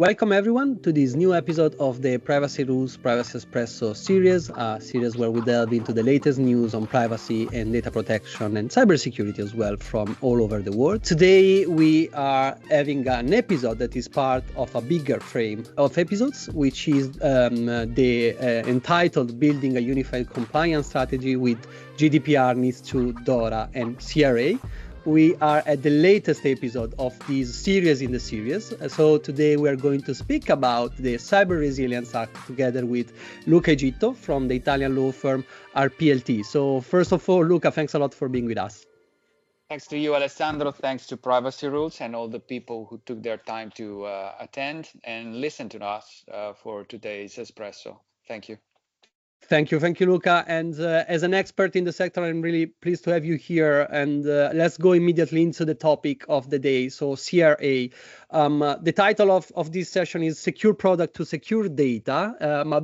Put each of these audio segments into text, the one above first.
Welcome everyone to this new episode of the Privacy Rules Privacyespresso series, a series where we delve into the latest news on privacy and data protection and cybersecurity as well from all over the world. Today we are having an episode that is part of a bigger frame of episodes, which is entitled Building a Unified Compliance Strategy with GDPR, NIS2, DORA and CRA. We are at the latest episode of this series in the series. So today we are going to speak about the Cyber Resilience Act together with Luca Egitto from the Italian law firm RPLT. So first of all, Luca, thanks a lot for being with us. Thanks to you, Alessandro. Thanks to Privacy Rules and all the people who took their time to attend and listen to us for today's espresso. Thank you. Thank you, Luca. And as an expert in the sector, I'm really pleased to have you here. And let's go immediately into the topic of the day. So CRA, the title of this session is Secure Product to Secure Data.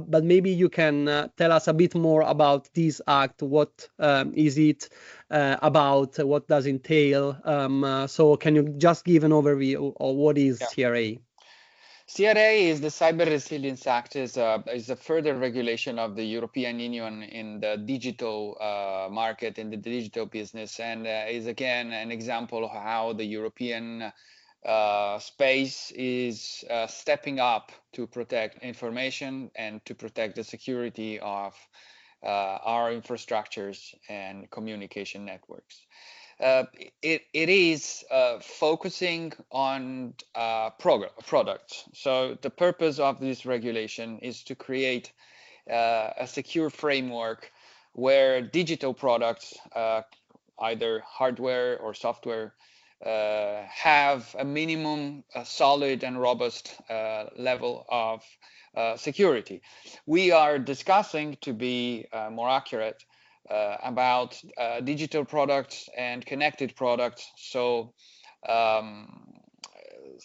But maybe you can tell us a bit more about this act. What is it about? What does it entail? So can you just give an overview of what is CRA? CRA is the Cyber Resilience Act, is a further regulation of the European Union in the digital market, in the digital business, and is again an example of how the European space is stepping up to protect information and to protect the security of our infrastructures and communication networks. It is focusing on products. So the purpose of this regulation is to create a secure framework where digital products, either hardware or software, have a minimum solid and robust level of security. We are discussing, to be more accurate, about digital products and connected products. So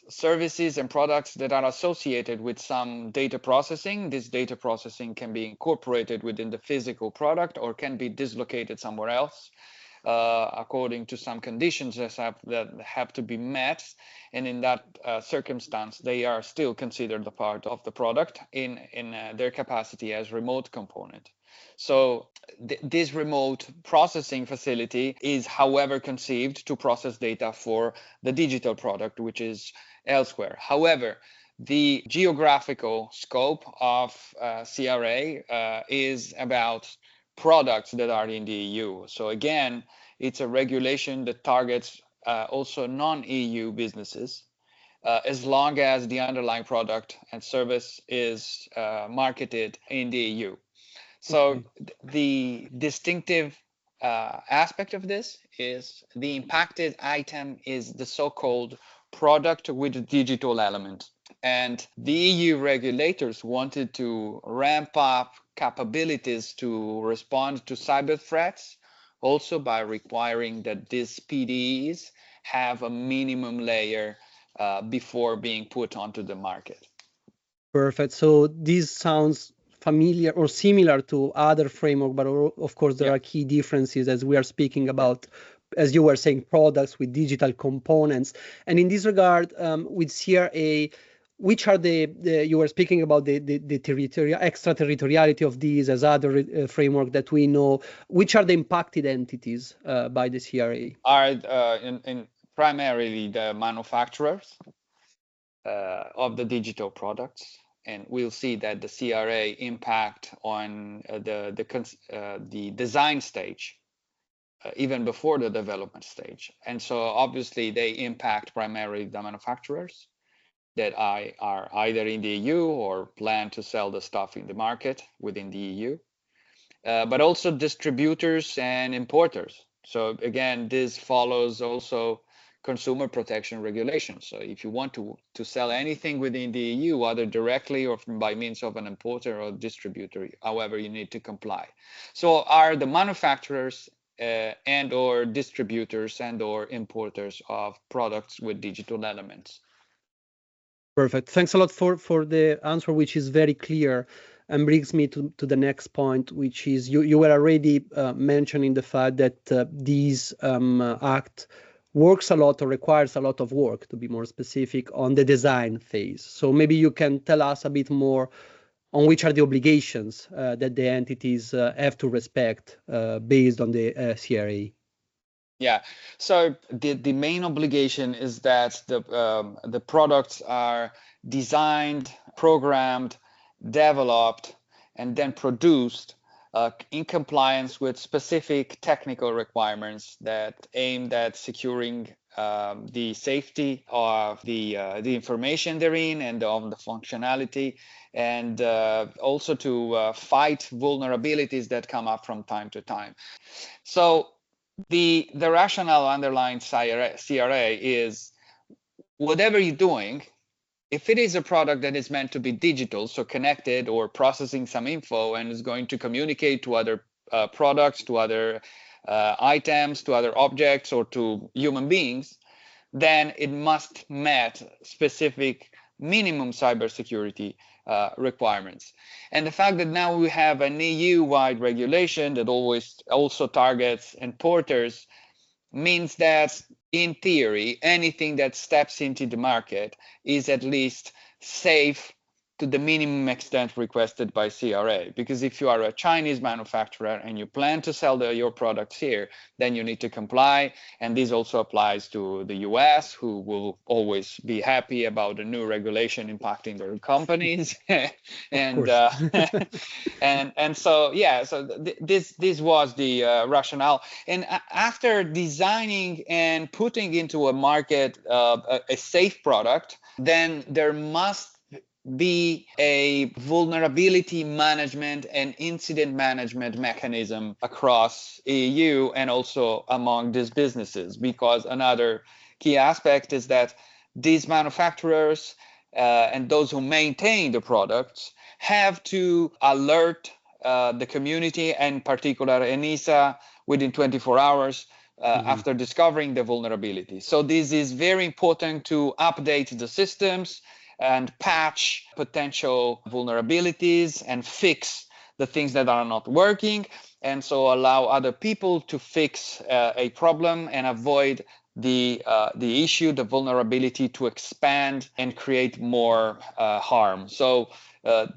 services and products that are associated with some data processing. This data processing can be incorporated within the physical product or can be dislocated somewhere else according to some conditions that have to be met. And in that circumstance, they are still considered a part of the product in their capacity as remote component. So this remote processing facility is, however, conceived to process data for the digital product, which is elsewhere. However, the geographical scope of CRA is about products that are in the EU. So again, it's a regulation that targets also non-EU businesses, as long as the underlying product and service is marketed in the EU. So the distinctive aspect of this is the impacted item is the so-called product with a digital element. And the EU regulators wanted to ramp up capabilities to respond to cyber threats, also by requiring that these PDEs have a minimum layer before being put onto the market. Perfect. So this sounds familiar or similar to other framework, but of course there are key differences as we are speaking about, as you were saying, products with digital components. And in this regard, with CRA, which are you were speaking about the extraterritoriality of these as other framework that we know, which are the impacted entities by the CRA? Are in primarily the manufacturers of the digital products. And we'll see that the CRA impact on the design stage, even before the development stage. And so obviously they impact primarily the manufacturers that are either in the EU or plan to sell the stuff in the market within the EU, but also distributors and importers. So again, this follows also consumer protection regulations. So if you want to sell anything within the EU, either directly or by means of an importer or distributor, however, you need to comply. So are the manufacturers and or distributors and or importers of products with digital elements. Perfect. Thanks a lot for the answer, which is very clear and brings me to the next point, which is you were already mentioning the fact that these act works a lot or requires a lot of work, to be more specific, on the design phase. So maybe you can tell us a bit more on which are the obligations that the entities have to respect based on the CRA. Yeah, so the main obligation is that the products are designed, programmed, developed, and then produced in compliance with specific technical requirements that aimed at securing the safety of the information therein and of the functionality, and also to fight vulnerabilities that come up from time to time. So the rationale underlying CRA is whatever you're doing, if it is a product that is meant to be digital, so connected or processing some info and is going to communicate to other products, to other items, to other objects, or to human beings, then it must meet specific minimum cybersecurity requirements. And the fact that now we have an EU-wide regulation that always also targets importers means that, in theory, anything that steps into the market is at least safe to the minimum extent requested by CRA. Because if you are a Chinese manufacturer and you plan to sell your products here, then you need to comply. And this also applies to the US, who will always be happy about a new regulation impacting their companies. And and so yeah, so this was the rationale. And after designing and putting into a market a safe product, then there must be a vulnerability management and incident management mechanism across EU and also among these businesses, because another key aspect is that these manufacturers and those who maintain the products have to alert the community, and in particular ENISA, within 24 hours after discovering the vulnerability. So this is very important to update the systems and patch potential vulnerabilities and fix the things that are not working, and so allow other people to fix a problem and avoid the issue, the vulnerability, to expand and create more harm. So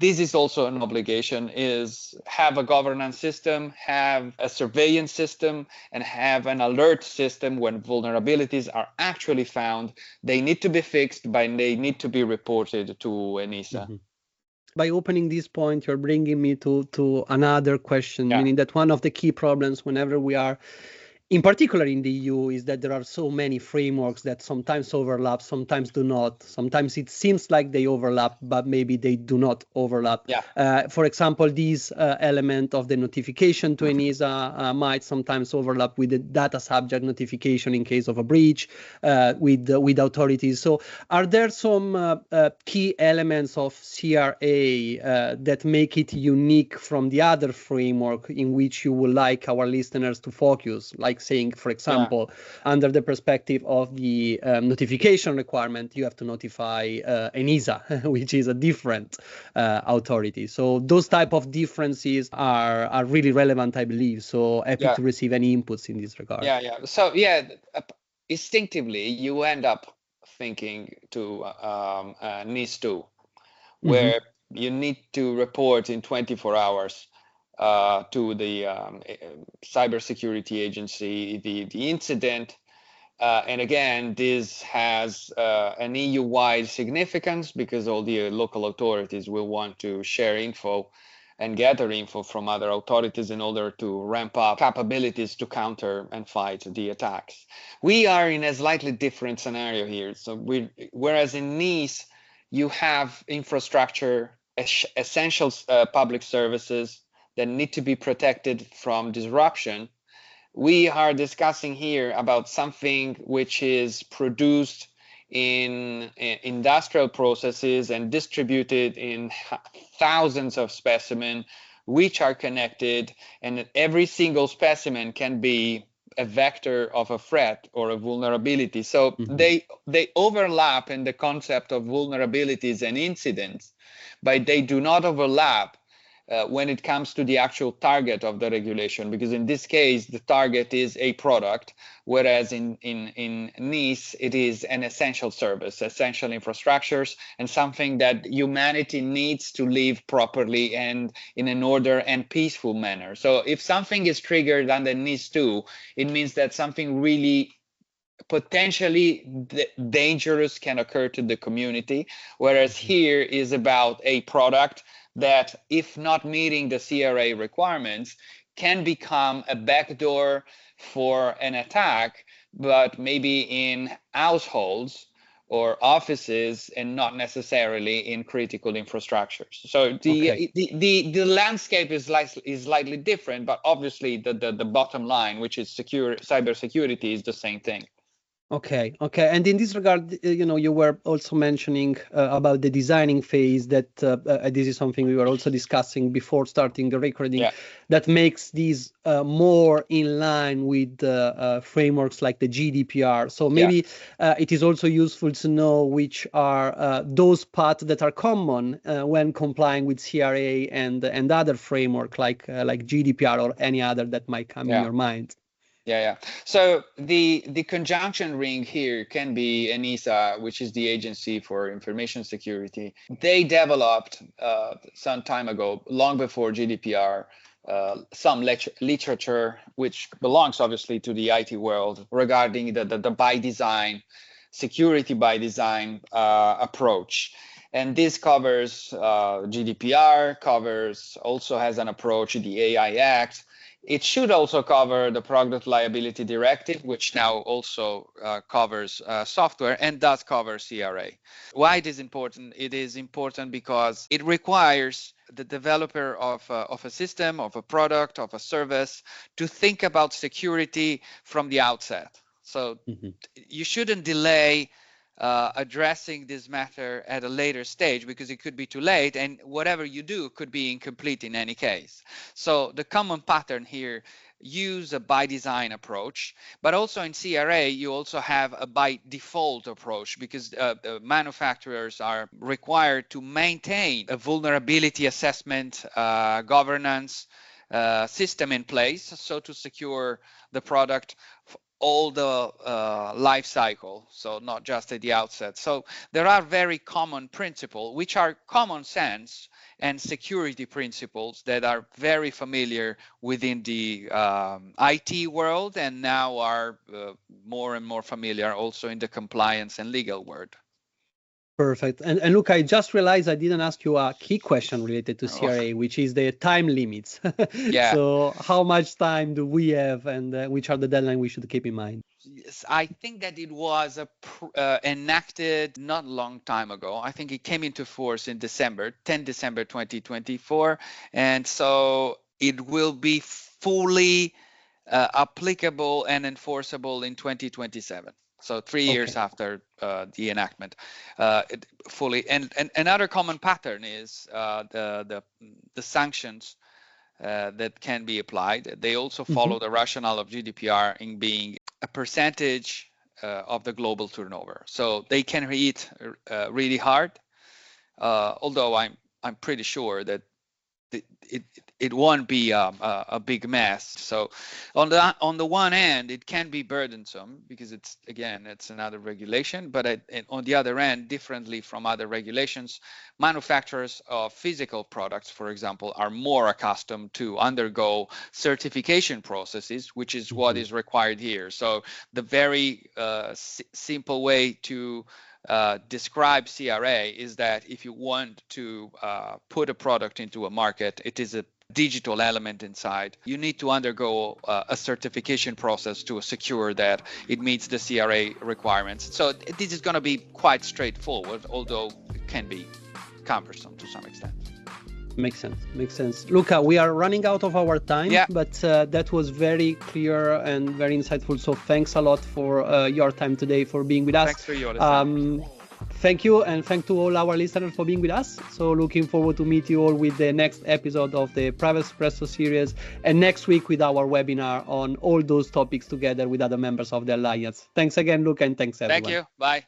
this is also an obligation, is have a governance system, have a surveillance system, and have an alert system when vulnerabilities are actually found. They need to be fixed, but they need to be reported to ENISA. By opening this point, you're bringing me to another question, meaning that one of the key problems whenever we are, in particular in the EU, is that there are so many frameworks that sometimes overlap, sometimes do not. Sometimes it seems like they overlap, but maybe they do not overlap. For example, this element of the notification to ENISA might sometimes overlap with the data subject notification in case of a breach with authorities. So are there some key elements of CRA that make it unique from the other framework in which you would like our listeners to focus? Like saying, for example, under the perspective of the notification requirement, you have to notify ENISA, which is a different authority. So those type of differences are really relevant, I believe. So happy to receive any inputs in this regard. So instinctively, you end up thinking to NIS 2, where you need to report in 24 hours to the cybersecurity agency the incident. And again, this has an EU-wide significance because all the local authorities will want to share info and gather info from other authorities in order to ramp up capabilities to counter and fight the attacks. We are in a slightly different scenario here. So whereas in NIS, you have infrastructure, essential public services that need to be protected from disruption, we are discussing here about something which is produced in industrial processes and distributed in thousands of specimens which are connected, and every single specimen can be a vector of a threat or a vulnerability. So they overlap in the concept of vulnerabilities and incidents, but they do not overlap when it comes to the actual target of the regulation, because in this case, the target is a product, whereas in NIS, it is an essential service, essential infrastructures, and something that humanity needs to live properly and in an order and peaceful manner. So if something is triggered under NIS 2, it means that something really potentially dangerous can occur to the community, whereas here is about a product that, if not meeting the CRA requirements, can become a backdoor for an attack, but maybe in households or offices and not necessarily in critical infrastructures. So the landscape is slightly different, but obviously the bottom line, which is cybersecurity, is the same thing. Okay. And in this regard, you were also mentioning about the designing phase, that this is something we were also discussing before starting the recording, that makes these more in line with frameworks like the GDPR. So maybe it is also useful to know which are those parts that are common when complying with CRA and other framework like GDPR or any other that might come in your mind. So the conjunction ring here can be ENISA, which is the Agency for Information Security. They developed some time ago, long before GDPR, some literature which belongs obviously to the IT world regarding the by design, security by design approach. And this covers GDPR, also has an approach the AI Act. It should also cover the Product Liability Directive, which now also covers software and does cover CRA. Why it is important? It is important because it requires the developer of a system, of a product, of a service to think about security from the outset. So you shouldn't delay addressing this matter at a later stage, because it could be too late, and whatever you do could be incomplete in any case. So the common pattern here, use a by design approach, but also in CRA you also have a by default approach, because manufacturers are required to maintain a vulnerability assessment governance system in place, so to secure the product all the life cycle, so not just at the outset. So there are very common principles, which are common sense and security principles that are very familiar within the IT world, and now are more and more familiar also in the compliance and legal world. Perfect. And Luca, I just realized I didn't ask you a key question related to CRA, which is the time limits. So how much time do we have, and which are the deadlines we should keep in mind? Yes, I think that it was enacted not a long time ago. I think it came into force in 10 December 2024. And so it will be fully applicable and enforceable in 2027. So 3 years after the enactment, fully. And another common pattern is the sanctions that can be applied. They also follow the rationale of GDPR in being a percentage of the global turnover. So they can hit really hard, although I'm pretty sure that it won't be a big mess. So on the one hand, it can be burdensome because it's another regulation, but on the other hand, differently from other regulations, manufacturers of physical products, for example, are more accustomed to undergo certification processes, which is what is required here. So the very simple way to describe CRA is that if you want to put a product into a market, it is a digital element inside. You need to undergo a certification process to secure that it meets the CRA requirements. So this is going to be quite straightforward, although it can be cumbersome to some extent. Makes sense. Luca, we are running out of our time, but that was very clear and very insightful. So thanks a lot for your time today, for being with us. Thanks for your listening. Thank you, and thank to all our listeners for being with us. So looking forward to meet you all with the next episode of the Privacyespresso series, and next week with our webinar on all those topics together with other members of the Alliance. Thanks again, Luca, and thanks everyone. Thank you. Bye.